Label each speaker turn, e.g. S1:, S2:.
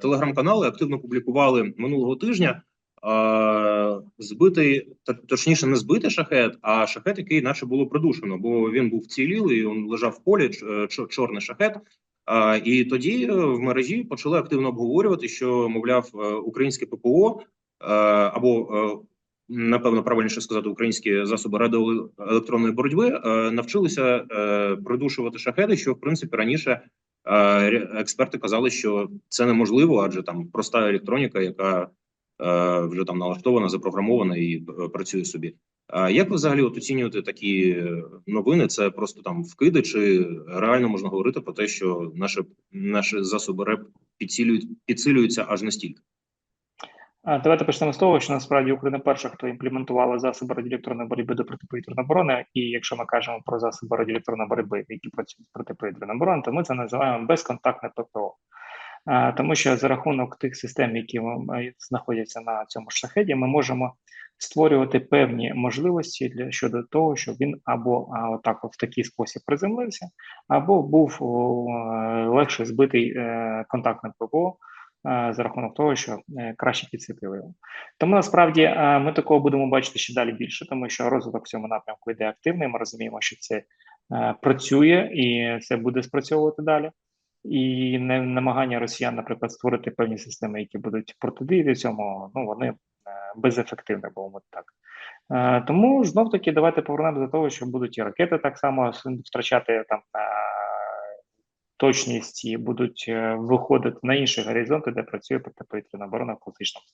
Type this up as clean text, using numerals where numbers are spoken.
S1: телеграм-канали активно публікували минулого тижня збитий, точніше не збитий шахет, а шахет, який наче було придушено, бо він був вцілілий, він лежав в полі, чорний шахет. І тоді в мережі почали активно обговорювати, що, мовляв, українське ППО або напевно правильніше сказати, українські засоби радіоелектронної боротьби навчилися придушувати шахеди, що в принципі раніше експерти казали, що це неможливо, адже там проста електроніка, яка вже там налаштована, запрограмована і працює собі. Як ви взагалі оцінюєте такі новини? Це просто там вкиди, чи реально можна говорити про те, що наші засоби РЕП підсилюються аж настільки?
S2: Давайте почнемо з того, що насправді Україна перша, хто імплементувала засоби радіоелектронної боротьби до протиповітряної оборони. І якщо ми кажемо про засоби радіоелектронної боротьби, які працюють з протиповітряною обороною, то ми це називаємо безконтактне ППО. Тому що за рахунок тих систем, які знаходяться на цьому шахеді, ми можемо створювати певні можливості щодо того, щоб він або отак в такий спосіб приземлився, або був легше збитий контактним ППО, за рахунок того, що краще підсвітили його. Тому насправді ми такого будемо бачити ще далі більше, тому що розвиток в цьому напрямку йде активний. Ми розуміємо, що це працює і це буде спрацьовувати далі. І намагання росіян, наприклад, створити певні системи, які будуть протидіяти цьому, вони безефективні, мовимо так. Тому знов-таки давайте повернемо до того, що будуть і ракети так само втрачати там точність і будуть виходити на інші горизонти, де працює протиповітряна оборона в класичному.